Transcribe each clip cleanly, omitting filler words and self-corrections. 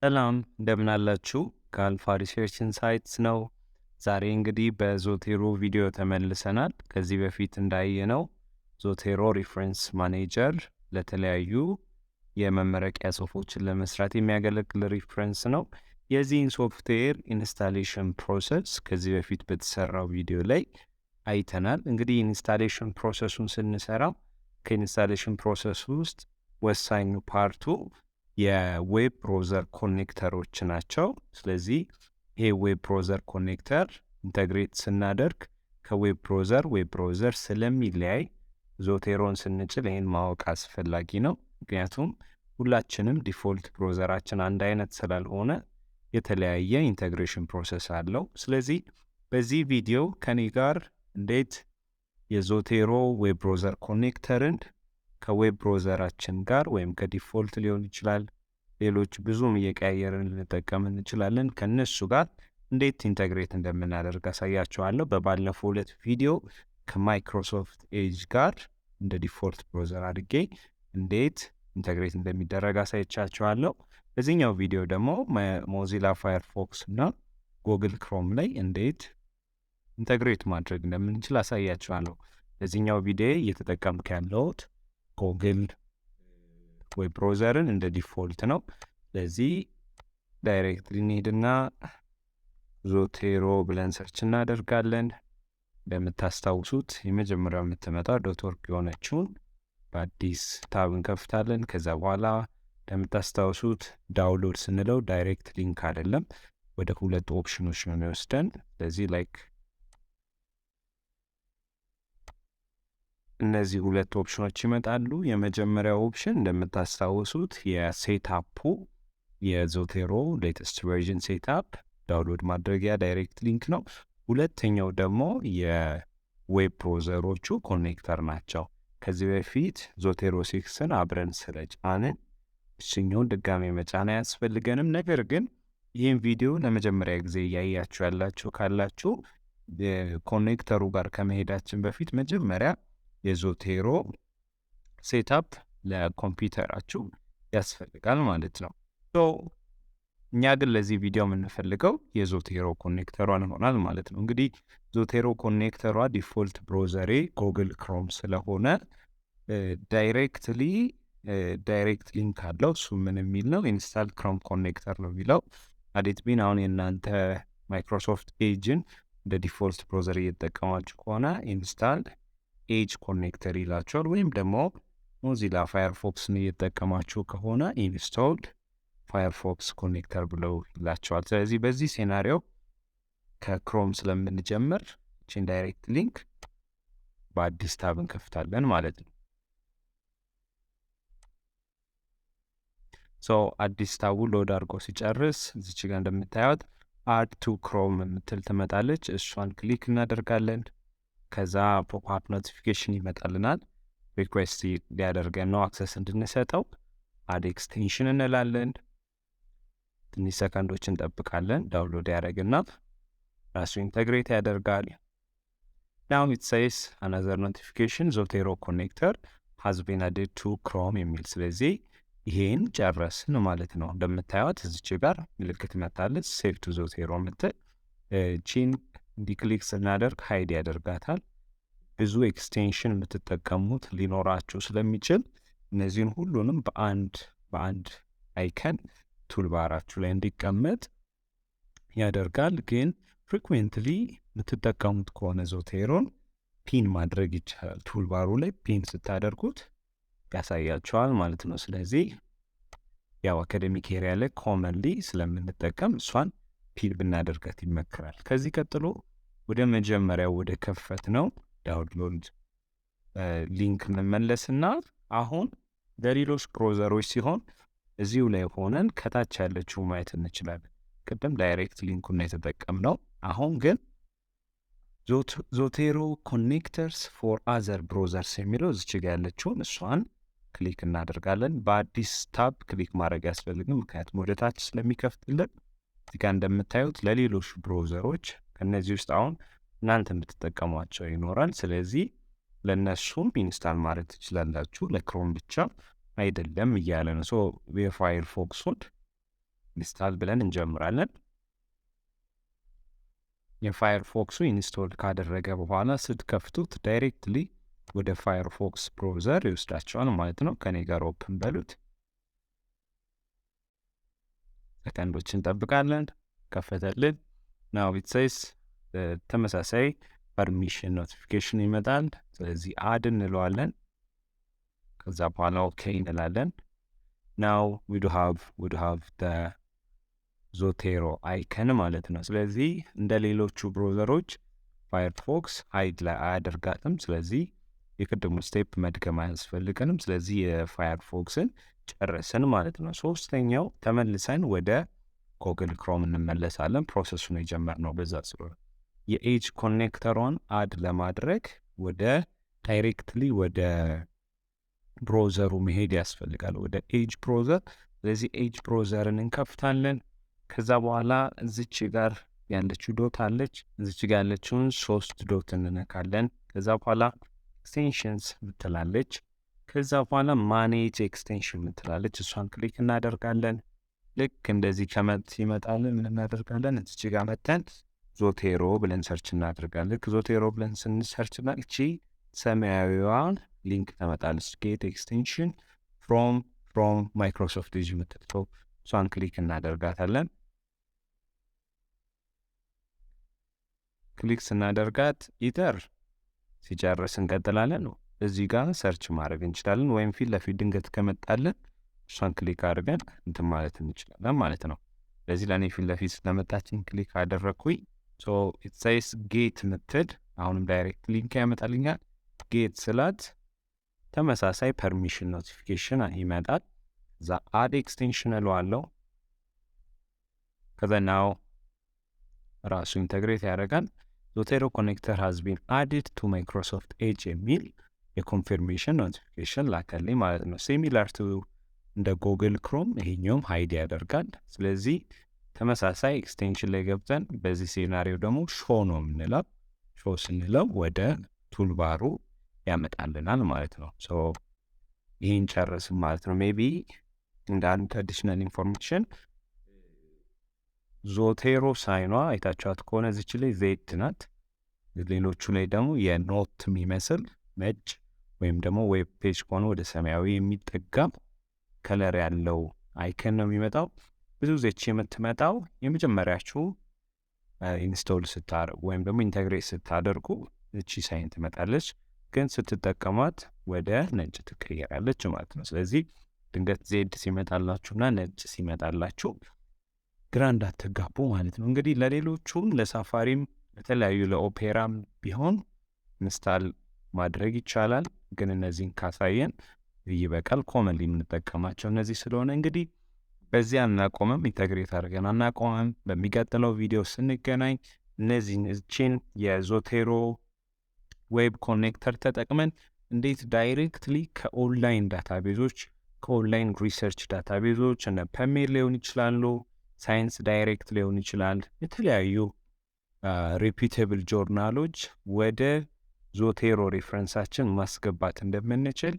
ሰላም እንደምን አላችሁ? ከአልፋ ሪሰርች ኢንሳይትስ ነው። ዛሬ እንግዲህ በዞቴሮ ቪዲዮ ተመልሰናል። ከዚህ በፊት እንዳየነው ዞቴሮ ሪፈረንስ ማኔጀር ለተለያዩ የመመረቂያ ጽሁፎችን ለመስራት የሚያገለግል ሪፈረንስ ነው። የዚህን ሶፍትዌር ኢንስታሌሽን ፕሮሰስ ከዚህ በፊት በተሰራው ቪዲዮ ላይ አይተናል። እንግዲህ ኢንስታሌሽን ፕሮሰሱን ስንሰራው ከኢንስታሌሽን ፕሮሰሱ ውስጥ ወሳኙ ፓርቱ የዌብ ብሮዘር ኮኔክተሮች ናቸው። ስለዚህ ይሄ ዌብ ብሮዘር ኮኔክተር ኢንተግሬት ስናደርግ ከዌብ ብሮዘር ስለሚለያይ ዞቴሮን ስንጭል ይህን ማወቅ አስፈላጊ ነው። ምክንያቱም ሁላችንም ዲፎልት ብሮዘራችን አንድ አይነት ስላልሆነ የተለያየ ኢንተግሬሽን ፕሮሰስ አለው። ስለዚህ በዚህ ቪዲዮ ከኔ ጋር እንዴት የዞቴሮ ዌብ ብሮዘር ኮኔክተርን ከዌብ ብሮዘራችን ጋር ወይም ከዲፎልት ሊሆን ይችላል፣ ሌሎች ብዙም እየቀያየርን ልንጠቀም እንችላለን፣ ከነሱ ጋር እንዴት ኢንተግሬት እንደምናደርግ አሳያችኋለሁ። በባለፈው ሁለት ቪዲዮ ከማይክሮሶፍት ኤጅ ጋር እንደ ዲፎልት ብሮዘር አድርጌ እንዴት ኢንተግሬት እንደሚደረግ አሳይቻችኋለሁ። በዚህኛው ቪዲዮ ደግሞ ሞዚላ ፋየርፎክስ እና ጉግል ክሮም ላይ እንዴት ኢንተግሬት ማድረግ እንደምንችል አሳያችኋለሁ። በዚህኛው ቪዲዮ እየተጠቀምኩ ያለሁት ጉግል ዌብ ብሮዘርን እንደ ዲፎልት ነው። ስለዚህ ዳይሬክትሊ እንሄድና ዞቴሮ ብለን ሰርች እናደርጋለን። እንደምታስታውሱት የመጀመሪያው የምትመጣው ዶትወርክ የሆነችውን በአዲስ ታብ እንከፍታለን። ከዛ በኋላ እንደምታስታውሱት ዳውንሎድ ስንለው ዳይሬክት ሊንክ አይደለም፣ ወደ ሁለት ኦፕሽኖች ነው የሚወስደን። ስለዚህ ላይክ እነዚህ ሁለት ኦፕሽኖች ይመጣሉ። የመጀመሪያው ኦፕሽን እንደምታስታውሱት የሴታፑ የዞቴሮ ሌተስት ቨርዥን ሴታፕ ዳውንሎድ ማድረጊያ ዳይሬክት ሊንክ ነው። ሁለተኛው ደግሞ የዌብ ብሮዘሮቹ ኮኔክተር ናቸው። ከዚህ በፊት ዞቴሮ 6ን አብረን ስለጫንን እሽኛውን ድጋሜ መጫን አያስፈልገንም። ነገር ግን ይህን ቪዲዮ ለመጀመሪያ ጊዜ እያያችሁ ያላችሁ ካላችሁ ኮኔክተሩ ጋር ከመሄዳችን በፊት መጀመሪያ የዞቴሮ ሴታፕ ለኮምፒውተራችሁ ያስፈልጋል ማለት ነው። እኛ ግን ለዚህ ቪዲዮ የምንፈልገው የዞቴሮ ኮኔክተሯን ይሆናል ማለት ነው። እንግዲህ ዞቴሮ ኮኔክተሯ ዲፎልት ብሮዘሬ ጉግል ክሮም ስለሆነ ዳይሬክት ሊንክ አለው። እሱ ምን የሚል ነው? ኢንስታል ክሮም ኮኔክተር ነው የሚለው። አዴት ቢን አሁን የእናንተ ማይክሮሶፍት ኤጅን እንደ ዲፎልት ብሮዘር እየተጠቀማችሁ ከሆነ ኢንስታል ኤጅ ኮኔክተር ይላቸዋል። ወይም ደግሞ ሞዚላ ፋየርፎክስን እየተጠቀማችሁ ከሆነ ኢንስቶልድ ፋየርፎክስ ኮኔክተር ብለው ይላቸዋል። ስለዚህ በዚህ ሴናሪዮ ከክሮም ስለምንጀምር ችን ዳይሬክት ሊንክ በአዲስ ታብ እንከፍታለን ማለት ነው። አዲስ ታቡ ሎድ አድርጎ ሲጨርስ እዚች ጋር እንደምታዩት አድ ቱ ክሮም የምትል ትመጣለች። እሷን ክሊክ እናደርጋለን። ከዛ ፖፕአፕ ኖቲፊኬሽን ይመጣልናል። ሪኩዌስት ሊያደርገን ነው አክሰስ እንድንሰጠው። አድ ኤክስቴንሽን እንላለን። ትንሽ ሰከንዶች እንጠብቃለን። ዳውንሎድ ያደርግና ራሱ ኢንተግሬት ያደርጋል። ናው ኢት ሴይስ አናዘር ኖቲፊኬሽን ዞቴሮ ኮኔክተር ሃዝ ቢን አድድ ቱ ክሮም የሚል። ስለዚህ ይሄን ጨረስን ማለት ነው። እንደምታዩት እዚች ጋር ምልክት መታለች፣ ሴቭ ቱ ዞቴሮ ምትል። ቺን እንዲክሊክ ስናደርግ ሃይድ ያደርጋታል። ብዙ ኤክስቴንሽን የምትጠቀሙት ሊኖራችሁ ስለሚችል እነዚህን ሁሉንም በአንድ አይከን ቱልባራችሁ ላይ እንዲቀመጥ ያደርጋል። ግን ፍሪኩዌንትሊ የምትጠቀሙት ከሆነ ዞቴሮን ፒን ማድረግ ይቻላል። ቱልባሩ ላይ ፒን ስታደርጉት ያሳያችኋል ማለት ነው። ስለዚህ ያው አካዳሚክ ኤሪያ ላይ ኮመንሊ ስለምንጠቀም እሷን ፒን ብናደርጋት ይመከራል። ከዚህ ቀጥሎ ወደ መጀመሪያው ወደ ከፈት ነው ዳውንሎድ ሊንክ እንመለስና አሁን ለሌሎች ብሮዘሮች ሲሆን እዚሁ ላይ ሆነን ከታች ያለችው ማየት እንችላለን። ቅድም ዳይሬክት ሊንኩን የተጠቀምነው፣ አሁን ግን ዞቴሮ ኮኔክተርስ ፎር አዘር ብሮዘርስ የሚለው እዚች ጋ ያለችውን እሷን ክሊክ እናደርጋለን። በአዲስ ታብ ክሊክ ማድረግ ያስፈልግም፣ ምክንያቱም ወደ ታች ስለሚከፍትልን። እዚጋ እንደምታዩት ለሌሎች ብሮዘሮች ከነዚህ ውስጥ አሁን እናንተ የምትጠቀሟቸው ይኖራል። ስለዚህ ለእነሱም ኢንስታል ማድረግ ትችላላችሁ። ለክሮም ብቻ አይደለም እያለ ነው። የፋየርፎክሱን ኢንስታል ብለን እንጀምራለን። የፋየርፎክሱ ኢንስቶል ካደረገ በኋላ ስትከፍቱት ዳይሬክትሊ ወደ ፋየርፎክስ ብሮዘር ይወስዳቸዋል ማለት ነው። ከኔ ጋር ኦፕን በሉት። ሰከንዶችን እንጠብቃለን። ከፈተልን። ናው ኢት ሴይስ ተመሳሳይ ፐርሚሽን ኖቲፊኬሽን ይመጣል። ስለዚህ አድ እንለዋለን። ከዛ በኋላ ኦኬ እንላለን። ናው ዊ ዱ ሃቭ ዞቴሮ አይከን ማለት ነው። ስለዚህ እንደ ሌሎቹ ብሮዘሮች ፋየርፎክስ ሃይድ ላይ አያደርጋትም። ስለዚህ የቅድሙ ስቴፕ መድገም አያስፈልገንም። ስለዚህ የፋየርፎክስን ጨረስን ማለት ነው። ሶስተኛው ተመልሰን ወደ ጎግል ክሮም እንመለሳለን። ፕሮሰሱን የጀመርነው በዛ ስለሆነ የኤጅ ኮኔክተሯን አድ ለማድረግ ወደ ዳይሬክትሊ ወደ ብሮዘሩ መሄድ ያስፈልጋል፣ ወደ ኤጅ ብሮዘር። ስለዚህ ኤጅ ብሮዘርን እንከፍታለን። ከዛ በኋላ እዚች ጋር ያለችው ዶት አለች። እዚች ጋር ያለችውን 3 ዶት እንነካለን። ከዛ በኋላ ኤክስቴንሽንስ ምትላለች። ከዛ በኋላ ማኔጅ ኤክስቴንሽን ምትላለች። እሷን ክሊክ እናደርጋለን። ልክ እንደዚህ ከመት ይመጣልን ምን እናደርጋለን? እዚች ጋር መተን ዞቴሮ ብለን ሰርች እናደርጋለን። ልክ ዞቴሮ ብለን ስንሰርችና እቺ ሰማያዊዋን ሊንክ ተመጣለች። ጌት ኤክስቴንሽን ፍሮም ማይክሮሶፍት ኤጅ ምትለው እሷን ክሊክ እናደርጋታለን። ክሊክ ስናደርጋት ኢተር ሲጨርስ እንቀጥላለን ነው። እዚህ ጋር ሰርች ማድረግ እንችላለን፣ ወይም ፊት ለፊት ድንገት ከመጣለን እሷን ክሊክ አድርገን እንትን ማለት እንችላለን ማለት ነው። ስለዚህ ለእኔ ፊት ለፊት ስለመጣችን ክሊክ አደረግኩኝ። ሶ ኢት ሴይስ ጌት ምትል አሁንም ዳይሬክት ሊንክ ያመጣልኛል። ጌት ስላት ተመሳሳይ ፐርሚሽን ኖቲፊኬሽን ይመጣል። እዛ አድ ኤክስቴንሽን እለዋለሁ። ከዛ ናው ራሱ ኢንተግሬት ያደርጋል። ዞቴሮ ኮኔክተር ሃዝ ቢን አድድ ቱ ማይክሮሶፍት ኤጅ የሚል የኮንፊርሜሽን ኖቲፊኬሽን ላከልኝ ማለት ነው። ሲሚላር ቱ እንደ ጉግል ክሮም ይሄኛውም ሃይድ ያደርጋል። ስለዚህ ተመሳሳይ ኤክስቴንሽን ላይ ገብተን በዚህ ሴናሪዮ ደግሞ ሾ ነው የምንለው። ሾ ስንለው ወደ ቱልባሩ ያመጣልናል ማለት ነው። ሶ ይህን ጨርስም ማለት ነው። ሜቢ እንደ አንድ አዲሽናል ኢንፎርሜሽን ዞቴሮ ሳይኗ አይታችኋት ከሆነ እዚች ላይ ዜድ ናት። ሌሎቹ ላይ ደግሞ የኖት የሚመስል ነጭ ወይም ደግሞ ዌብ ፔጅ ከሆነ ወደ ሰማያዊ የሚጠጋ ከለር ያለው አይከን ነው የሚመጣው። ብዙ ጊዜ የምትመጣው የመጀመሪያችሁ ኢንስቶል ስታደርጉ ወይም ደግሞ ኢንተግሬት ስታደርጉ እቺ ሳይን ትመጣለች፣ ግን ስትጠቀሟት ወደ ነጭ ትቀየራለች ማለት ነው። ስለዚህ ድንገት ዜድ ሲመጣላችሁና ነጭ ሲመጣላችሁ ግራ እንዳትጋቡ ማለት ነው። እንግዲህ ለሌሎቹም ለሳፋሪም ለተለያዩ ለኦፔራም ቢሆን ኢንስታል ማድረግ ይቻላል፣ ግን እነዚህን ካሳየን ይበቃል። ኮመንሊ የምንጠቀማቸው እነዚህ ስለሆነ እንግዲህ በዚህ አናቆምም፣ ኢንተግሬት አድርገን አናቆምም። በሚቀጥለው ቪዲዮ ስንገናኝ እነዚህን እችን የዞቴሮ ዌብ ኮኔክተር ተጠቅመን እንዴት ዳይሬክትሊ ከኦንላይን ዳታቤዞች ከኦንላይን ሪሰርች ዳታቤዞች እነ ፐሜር ሊሆን ይችላሉ፣ ሳይንስ ዳይሬክት ሊሆን ይችላል፣ የተለያዩ ሪፒቴብል ጆርናሎች ወደ ዞቴሮ ሪፈረንሳችን ማስገባት እንደምንችል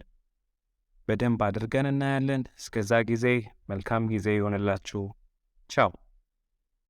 በደንብ አድርገን እናያለን። እስከዛ ጊዜ መልካም ጊዜ ይሆንላችሁ። ቻው።